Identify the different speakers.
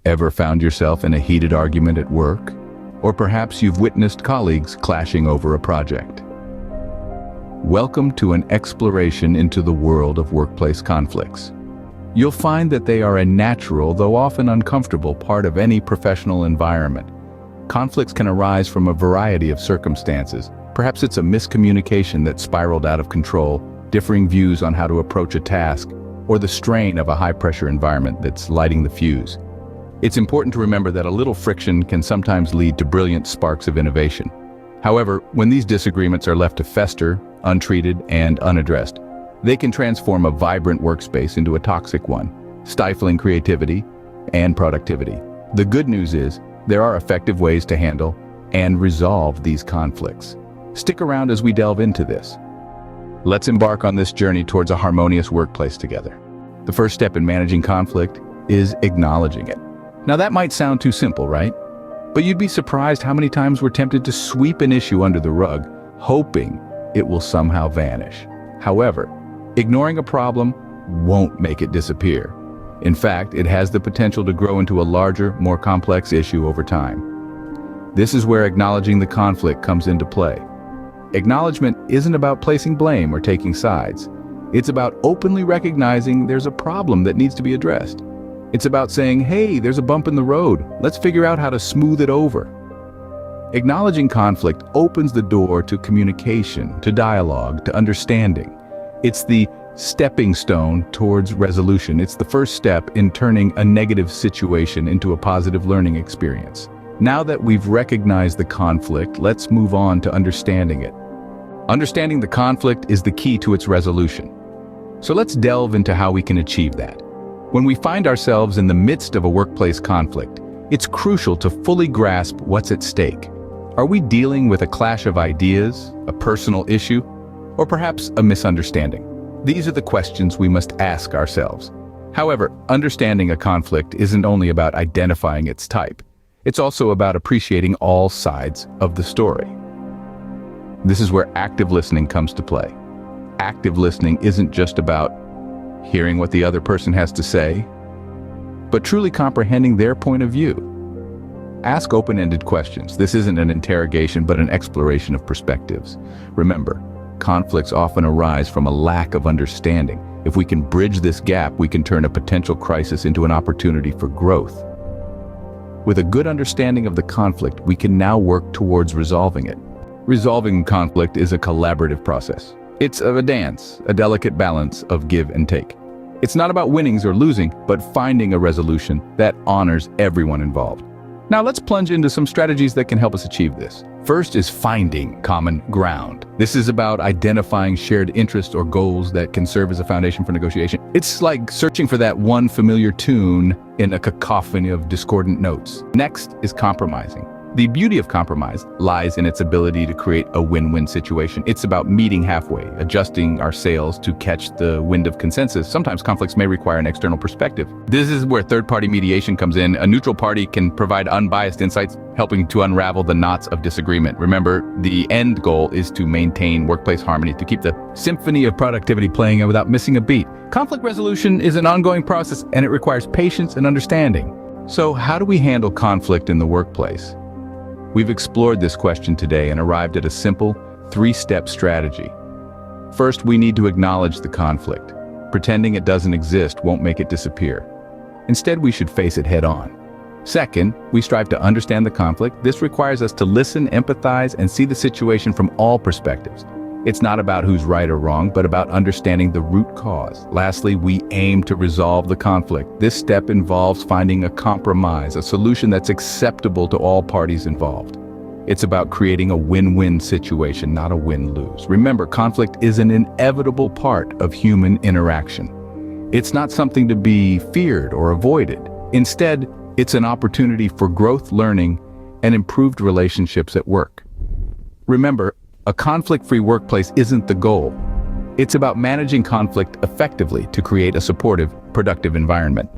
Speaker 1: Ever found yourself in a heated argument at work? Or perhaps you've witnessed colleagues clashing over a project. Welcome to an exploration into the world of workplace conflicts. You'll find that they are a natural, though often uncomfortable, part of any professional environment. Conflicts can arise from a variety of circumstances. Perhaps it's a miscommunication that spiraled out of control, differing views on how to approach a task, or the strain of a high-pressure environment that's lighting the fuse. It's important to remember that a little friction can sometimes lead to brilliant sparks of innovation. However, when these disagreements are left to fester, untreated, and unaddressed, they can transform a vibrant workspace into a toxic one, stifling creativity and productivity. The good news is, there are effective ways to handle and resolve these conflicts. Stick around as we delve into this. Let's embark on this journey towards a harmonious workplace together. The first step in managing conflict is acknowledging it. Now that might sound too simple, right? But you'd be surprised how many times we're tempted to sweep an issue under the rug, hoping it will somehow vanish. However, ignoring a problem won't make it disappear. In fact, it has the potential to grow into a larger, more complex issue over time. This is where acknowledging the conflict comes into play. Acknowledgement isn't about placing blame or taking sides. It's about openly recognizing there's a problem that needs to be addressed. It's about saying, hey, there's a bump in the road. Let's figure out how to smooth it over. Acknowledging conflict opens the door to communication, to dialogue, to understanding. It's the stepping stone towards resolution. It's the first step in turning a negative situation into a positive learning experience. Now that we've recognized the conflict, let's move on to understanding it. Understanding the conflict is the key to its resolution. So let's delve into how we can achieve that. When we find ourselves in the midst of a workplace conflict, it's crucial to fully grasp what's at stake. Are we dealing with a clash of ideas, a personal issue, or perhaps a misunderstanding? These are the questions we must ask ourselves. However, understanding a conflict isn't only about identifying its type. It's also about appreciating all sides of the story. This is where active listening comes to play. Active listening isn't just about hearing what the other person has to say, but truly comprehending their point of view. Ask open-ended questions. This isn't an interrogation, but an exploration of perspectives. Remember, conflicts often arise from a lack of understanding. If we can bridge this gap, we can turn a potential crisis into an opportunity for growth. With a good understanding of the conflict, we can now work towards resolving it. Resolving conflict is a collaborative process. It's a dance, a delicate balance of give and take. It's not about winnings or losing, but finding a resolution that honors everyone involved. Now let's plunge into some strategies that can help us achieve this. First is finding common ground. This is about identifying shared interests or goals that can serve as a foundation for negotiation. It's like searching for that one familiar tune in a cacophony of discordant notes. Next is compromising. The beauty of compromise lies in its ability to create a win-win situation. It's about meeting halfway, adjusting our sails to catch the wind of consensus. Sometimes conflicts may require an external perspective. This is where third-party mediation comes in. A neutral party can provide unbiased insights, helping to unravel the knots of disagreement. Remember, the end goal is to maintain workplace harmony, to keep the symphony of productivity playing without missing a beat. Conflict resolution is an ongoing process, and it requires patience and understanding. So how do we handle conflict in the workplace? We've explored this question today and arrived at a simple, three-step strategy. First, we need to acknowledge the conflict. Pretending it doesn't exist won't make it disappear. Instead, we should face it head-on. Second, we strive to understand the conflict. This requires us to listen, empathize, and see the situation from all perspectives. It's not about who's right or wrong, but about understanding the root cause. Lastly, we aim to resolve the conflict. This step involves finding a compromise, a solution that's acceptable to all parties involved. It's about creating a win-win situation, not a win-lose. Remember, conflict is an inevitable part of human interaction. It's not something to be feared or avoided. Instead, it's an opportunity for growth, learning, and improved relationships at work. Remember, a conflict-free workplace isn't the goal. It's about managing conflict effectively to create a supportive, productive environment.